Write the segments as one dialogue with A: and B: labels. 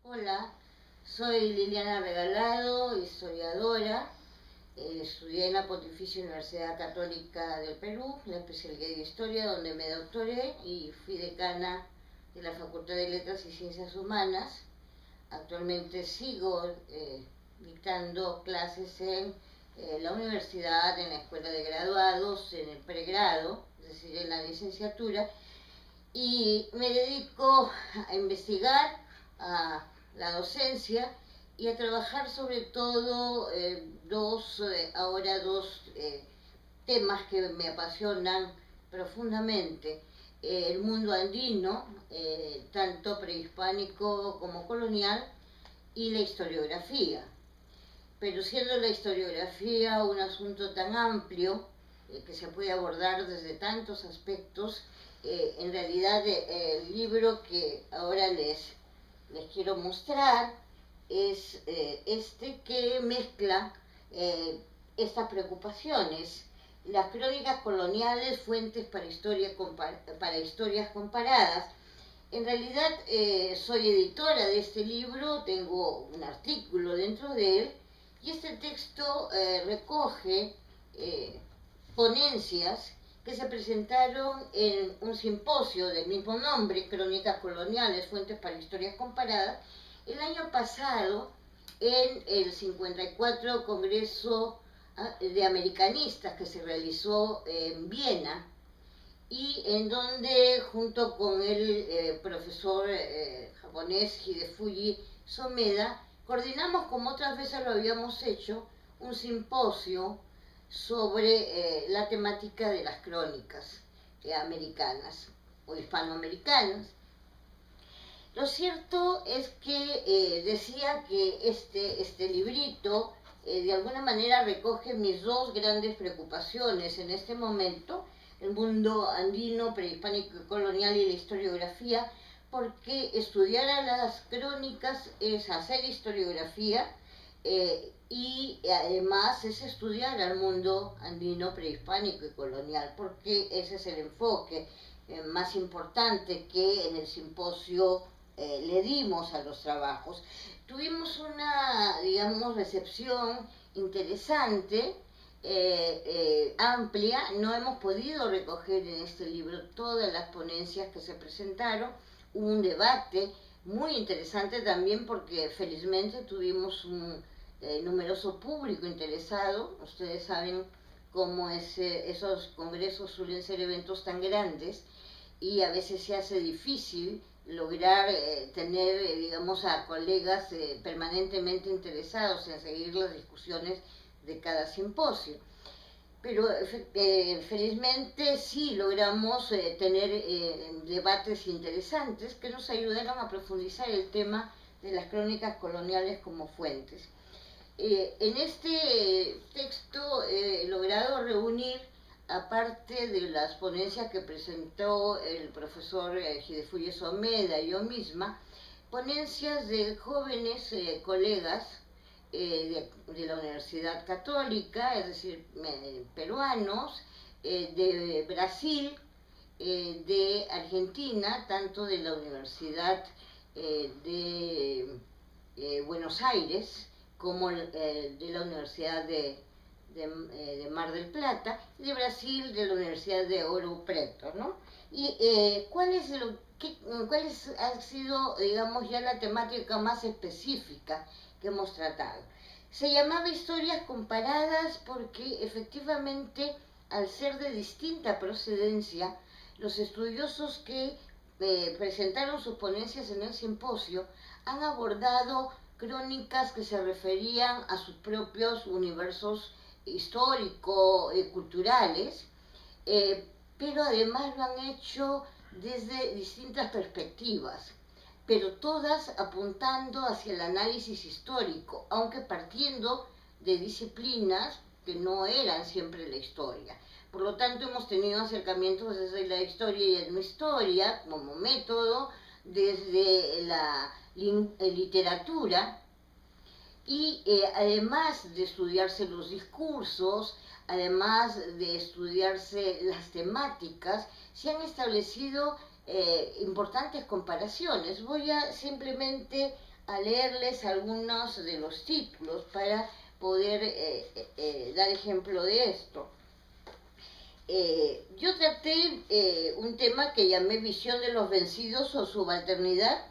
A: Hola, soy Liliana Regalado, historiadora. Estudié en la Pontificia Universidad Católica del Perú, la especialidad de Historia, donde me doctoré y fui decana de la Facultad de Letras y Ciencias Humanas. Actualmente sigo dictando clases en la universidad, en la escuela de graduados, en el pregrado, es decir, en la licenciatura, y me dedico a investigar, a la docencia y a trabajar sobre todo ahora dos temas que me apasionan profundamente. El mundo andino, tanto prehispánico como colonial, y la historiografía. Pero siendo la historiografía un asunto tan amplio, que se puede abordar desde tantos aspectos, en realidad el libro que ahora les quiero mostrar es este que mezcla estas preocupaciones. Las crónicas coloniales, fuentes para historias comparadas. En realidad soy editora de este libro, tengo un artículo dentro de él, y este texto recoge ponencias que se presentaron en un simposio del mismo nombre, Crónicas Coloniales, Fuentes para Historias Comparadas, el año pasado en el 54 Congreso de Americanistas que se realizó en Viena, y en donde junto con el profesor japonés Hidefuji Someda coordinamos, como otras veces lo habíamos hecho, un simposio sobre la temática de las crónicas americanas o hispanoamericanas. Lo cierto es que decía que este librito de alguna manera recoge mis dos grandes preocupaciones en este momento: el mundo andino, prehispánico y colonial, y la historiografía, porque estudiar a las crónicas es hacer historiografía, y además es estudiar al mundo andino, prehispánico y colonial, porque ese es el enfoque más importante que en el simposio le dimos a los trabajos. Tuvimos una, digamos, recepción interesante, amplia. No hemos podido recoger en este libro todas las ponencias que se presentaron. Hubo un debate muy interesante también porque felizmente tuvimos un numeroso público interesado. Ustedes saben cómo esos congresos suelen ser eventos tan grandes y a veces se hace difícil lograr tener, digamos, a colegas permanentemente interesados en seguir las discusiones de cada simposio. Pero felizmente sí logramos tener debates interesantes que nos ayudaron a profundizar el tema de las crónicas coloniales como fuentes. En este texto he logrado reunir, aparte de las ponencias que presentó el profesor Hidefuji Someda y yo misma, ponencias de jóvenes colegas de la Universidad Católica, es decir, peruanos, de Brasil, de Argentina, tanto de la Universidad de Buenos Aires como de la Universidad de Mar del Plata, y de Brasil, de la Universidad de Ouro Preto, ¿no? Y ¿cuál ha sido, digamos, ya la temática más específica que hemos tratado? Se llamaba historias comparadas porque efectivamente, al ser de distinta procedencia, los estudiosos que presentaron sus ponencias en el simposio han abordado crónicas que se referían a sus propios universos histórico-culturales, pero además lo han hecho desde distintas perspectivas, pero todas apuntando hacia el análisis histórico, aunque partiendo de disciplinas que no eran siempre la historia. Por lo tanto, hemos tenido acercamientos desde la historia y etnohistoria como método, desde la literatura, y además de estudiarse los discursos, además de estudiarse las temáticas, se han establecido importantes comparaciones. Voy a simplemente a leerles algunos de los títulos para poder dar ejemplo de esto. Yo traté un tema que llamé Visión de los vencidos o subalternidad,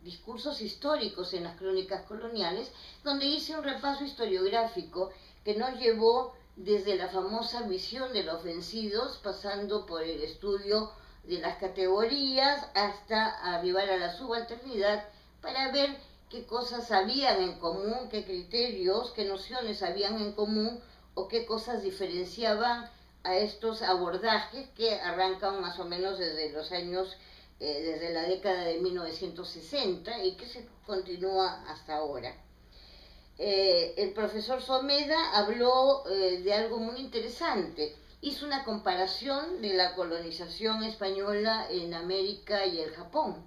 A: discursos históricos en las crónicas coloniales, donde hice un repaso historiográfico que nos llevó desde la famosa visión de los vencidos, pasando por el estudio de las categorías hasta arribar a la subalternidad, para ver qué cosas habían en común, qué criterios, qué nociones habían en común o qué cosas diferenciaban a estos abordajes que arrancan más o menos desde los años, desde la década de 1960 y que se continúa hasta ahora. El profesor Someda habló de algo muy interesante. Hizo una comparación de la colonización española en América y el Japón.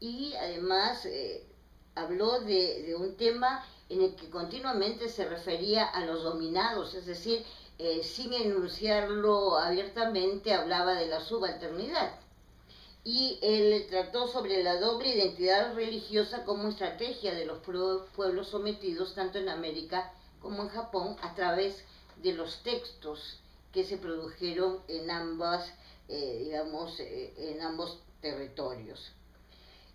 A: Y además habló de un tema en el que continuamente se refería a los dominados, es decir, sin enunciarlo abiertamente, hablaba de la subalternidad. Y él trató sobre la doble identidad religiosa como estrategia de los pueblos sometidos tanto en América como en Japón a través de los textos que se produjeron en ambas, en ambos territorios.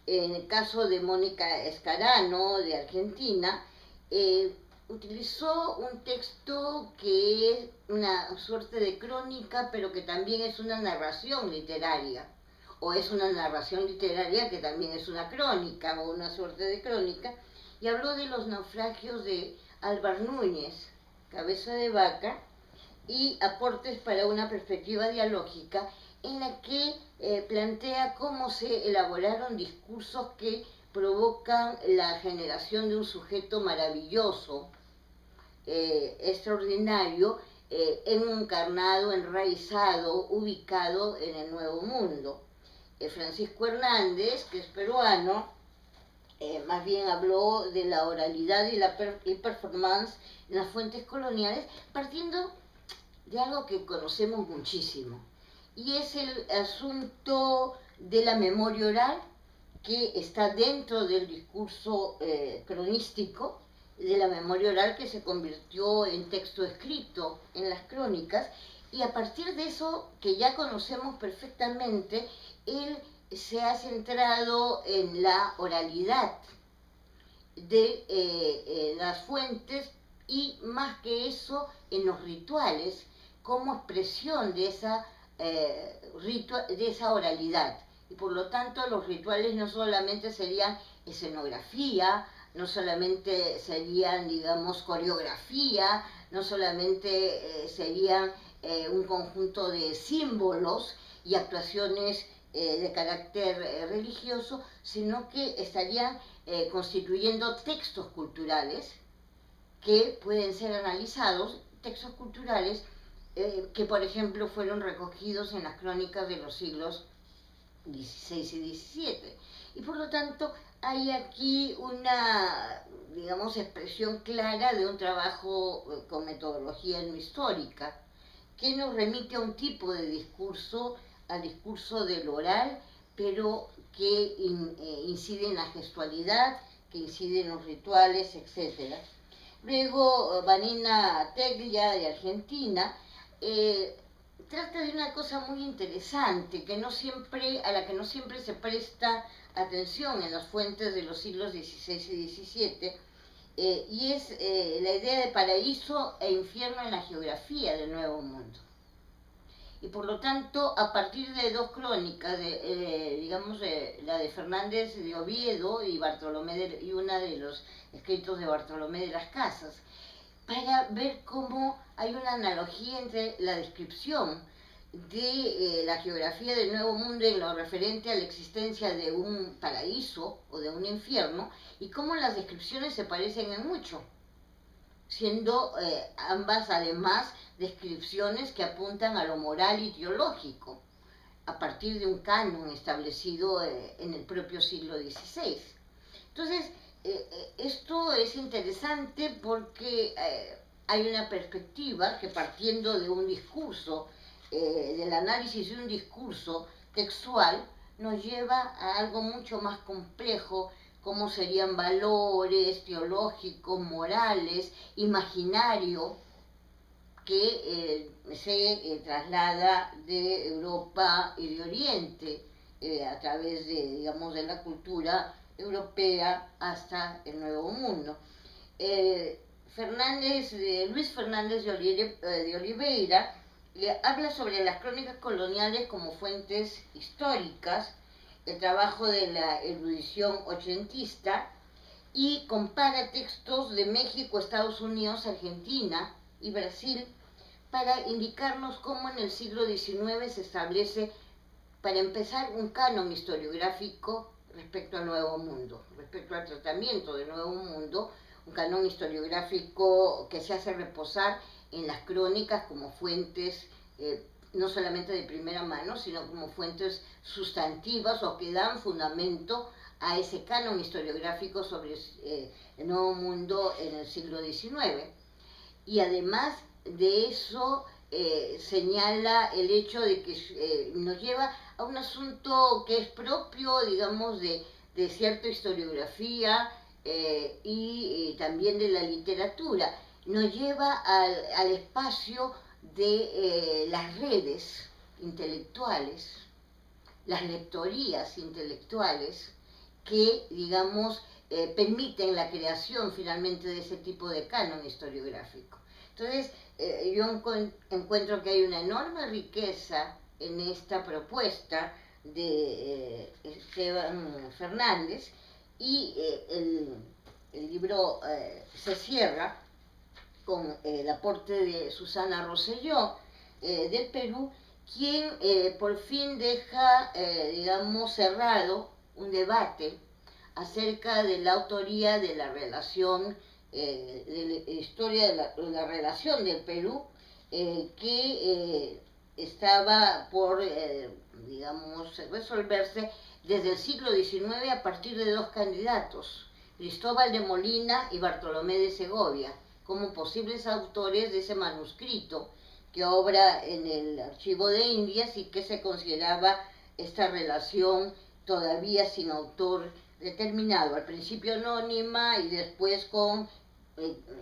A: En el caso de Mónica Escarano, de Argentina, utilizó un texto que es una suerte de crónica, pero que también es una narración literaria, o es una narración literaria que también es una crónica, o una suerte de crónica, y habló de los naufragios de Álvar Núñez, Cabeza de Vaca, y aportes para una perspectiva dialógica en la que plantea cómo se elaboraron discursos que provocan la generación de un sujeto maravilloso, extraordinario, encarnado, enraizado, ubicado en el Nuevo Mundo. Francisco Hernández, que es peruano, más bien habló de la oralidad y la performance en las fuentes coloniales, partiendo de algo que conocemos muchísimo, y es el asunto de la memoria oral, que está dentro del discurso cronístico, de la memoria oral que se convirtió en texto escrito en las crónicas, y a partir de eso que ya conocemos perfectamente, él se ha centrado en la oralidad de las fuentes, y más que eso en los rituales como expresión de esa oralidad. Y por lo tanto los rituales no solamente serían escenografía, no solamente serían, digamos, coreografía, no solamente serían un conjunto de símbolos y actuaciones de carácter religioso, sino que estarían constituyendo textos culturales que pueden ser analizados, textos culturales que por ejemplo fueron recogidos en las crónicas de los siglos XVI y XVII. Y por lo tanto hay aquí una, digamos, expresión clara de un trabajo con metodología etnohistórica que nos remite a un tipo de discurso, al discurso del oral, pero que incide en la gestualidad, que incide en los rituales, etc. Luego, Vanina Teglia, de Argentina, trata de una cosa muy interesante que a la que no siempre se presta atención en las fuentes de los siglos XVI y XVII, y es la idea de paraíso e infierno en la geografía del Nuevo Mundo. Y por lo tanto, a partir de dos crónicas, la de Fernández de Oviedo y una de los escritos de Bartolomé de las Casas, para ver cómo hay una analogía entre la descripción de la geografía del Nuevo Mundo en lo referente a la existencia de un paraíso o de un infierno, y cómo las descripciones se parecen en mucho, siendo ambas además descripciones que apuntan a lo moral y teológico. a partir de un canon establecido en el propio siglo XVI. Entonces, esto es interesante porque hay una perspectiva que, partiendo de un discurso, del análisis de un discurso textual, nos lleva a algo mucho más complejo, como serían valores teológicos, morales, imaginario, que se traslada de Europa y de Oriente a través de, digamos, de la cultura europea hasta el Nuevo Mundo. Luis Fernández de Oliveira habla sobre las crónicas coloniales como fuentes históricas, el trabajo de la erudición ochentista, y compara textos de México, Estados Unidos, Argentina y Brasil para indicarnos cómo en el siglo XIX se establece, para empezar, un canon historiográfico respecto al Nuevo Mundo, respecto al tratamiento del Nuevo Mundo, un canon historiográfico que se hace reposar en las crónicas como fuentes no solamente de primera mano, sino como fuentes sustantivas o que dan fundamento a ese canon historiográfico sobre el Nuevo Mundo en el siglo XIX. Y además de eso, señala el hecho de que nos lleva a un asunto que es propio, digamos, de cierta historiografía y también de la literatura. Nos lleva al espacio de las redes intelectuales, las lectorías intelectuales que, digamos, permiten la creación finalmente de ese tipo de canon historiográfico. Entonces, yo encuentro que hay una enorme riqueza en esta propuesta de Esteban Fernández, y el libro se cierra con el aporte de Susana Rosselló del Perú, quien por fin deja, digamos, cerrado un debate acerca de la autoría de la relación, de la historia de la relación del Perú, que estaba por, digamos, resolverse desde el siglo XIX a partir de dos candidatos, Cristóbal de Molina y Bartolomé de Segovia, como posibles autores de ese manuscrito que obra en el Archivo de Indias y que se consideraba esta relación todavía sin autor determinado, al principio anónima y después con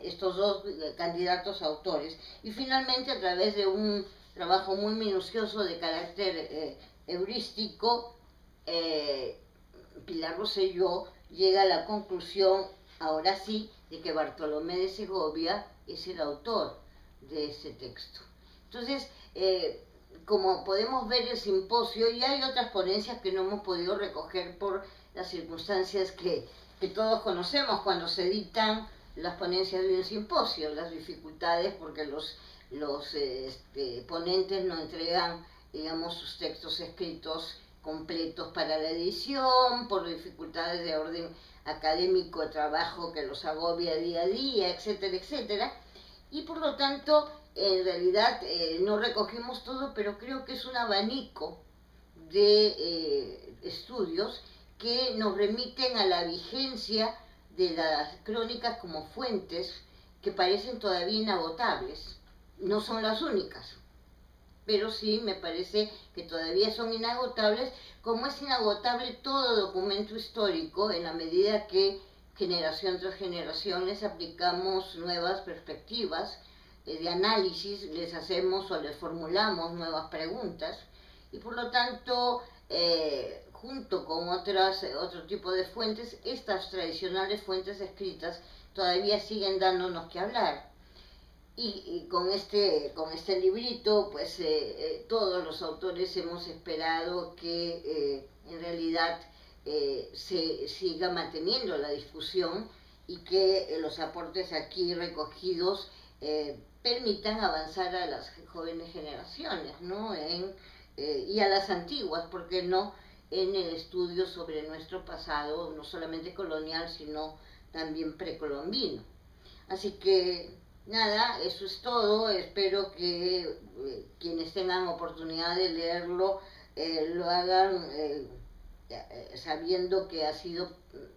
A: estos dos candidatos autores. Y finalmente, a través de un trabajo muy minucioso de carácter heurístico, Pilar Rosselló llega a la conclusión, ahora sí, de que Bartolomé de Segovia es el autor de ese texto. Entonces, como podemos ver, el simposio, y hay otras ponencias que no hemos podido recoger por las circunstancias que todos conocemos cuando se editan las ponencias de un simposio, las dificultades porque los ponentes no entregan, digamos, sus textos escritos completos para la edición, por dificultades de orden académico, trabajo que los agobia día a día, etcétera, etcétera. Y por lo tanto, en realidad no recogimos todo, pero creo que es un abanico de estudios que nos remiten a la vigencia de las crónicas como fuentes que parecen todavía inagotables. No son las únicas, pero sí me parece que todavía son inagotables, como es inagotable todo documento histórico en la medida que generación tras generación les aplicamos nuevas perspectivas de análisis, les hacemos o les formulamos nuevas preguntas, y por lo tanto, junto con otro tipo de fuentes, estas tradicionales fuentes escritas todavía siguen dándonos que hablar. Y con este librito, pues todos los autores hemos esperado que en realidad se siga manteniendo la discusión y que los aportes aquí recogidos permitan avanzar a las jóvenes generaciones, ¿no? Y a las antiguas, ¿por qué no?, en el estudio sobre nuestro pasado, no solamente colonial, sino también precolombino. Así que nada, eso es todo. Espero que quienes tengan oportunidad de leerlo lo hagan sabiendo que ha sido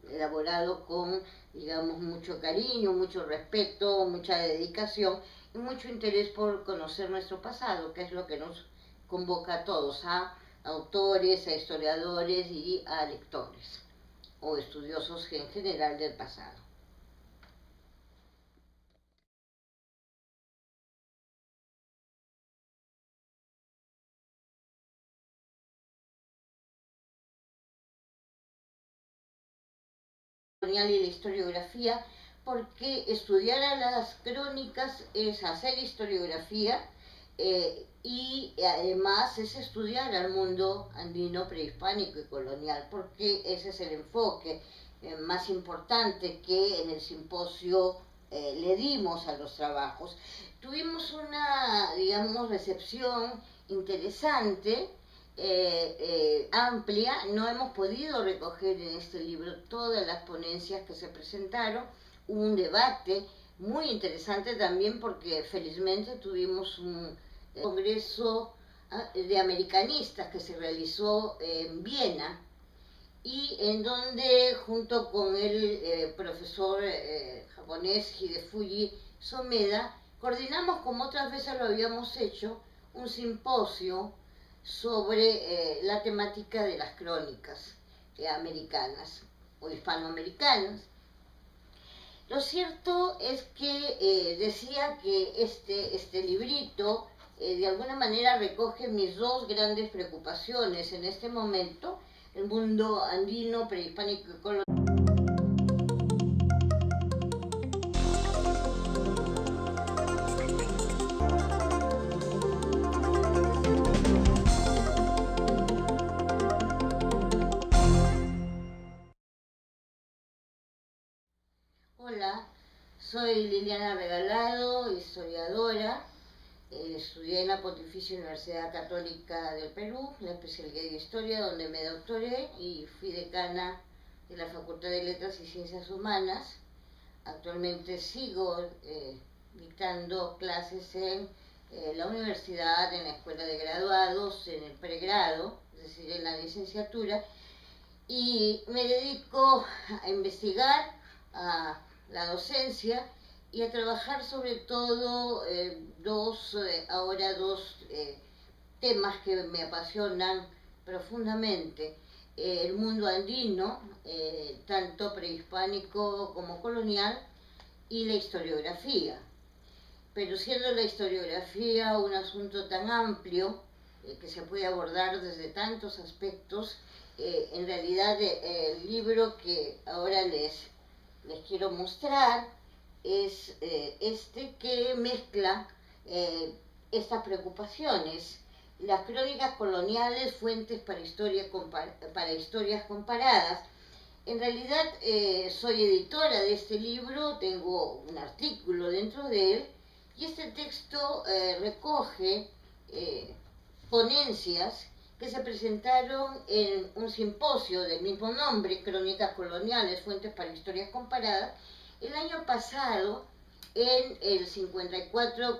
A: elaborado con, digamos, mucho cariño, mucho respeto, mucha dedicación y mucho interés por conocer nuestro pasado, que es lo que nos convoca a todos, a autores, a historiadores y a lectores o estudiosos en general del pasado. Y la historiografía, porque estudiar a las crónicas es hacer historiografía y además es estudiar al mundo andino prehispánico y colonial, porque ese es el enfoque más importante que en el simposio le dimos a los trabajos. Tuvimos una, digamos, recepción interesante, amplia. No hemos podido recoger en este libro todas las ponencias que se presentaron. Hubo un debate muy interesante también porque felizmente tuvimos un congreso de americanistas que se realizó en Viena y en donde junto con el profesor japonés Hidefuji Someda coordinamos, como otras veces lo habíamos hecho, un simposio sobre la temática de las crónicas americanas o hispanoamericanas. Lo cierto es que decía que este librito de alguna manera recoge mis dos grandes preocupaciones en este momento: el mundo andino, prehispánico y colonial. Hola, soy Liliana Regalado, historiadora. Estudié en la Pontificia Universidad Católica del Perú, la especialidad de Historia, donde me doctoré y fui decana de la Facultad de Letras y Ciencias Humanas. Actualmente sigo dictando clases en la universidad, en la escuela de graduados, en el pregrado, es decir, en la licenciatura, y me dedico a investigar, a la docencia y a trabajar sobre todo ahora dos temas que me apasionan profundamente: el mundo andino, tanto prehispánico como colonial, y la historiografía. Pero siendo la historiografía un asunto tan amplio que se puede abordar desde tantos aspectos, en realidad el libro que ahora les quiero mostrar es este, que mezcla estas preocupaciones: las crónicas coloniales, fuentes para historias comparadas. En realidad soy editora de este libro, tengo un artículo dentro de él, y este texto recoge ponencias que se presentaron en un simposio del mismo nombre, Crónicas Coloniales, Fuentes para Historias Comparadas, el año pasado en el 54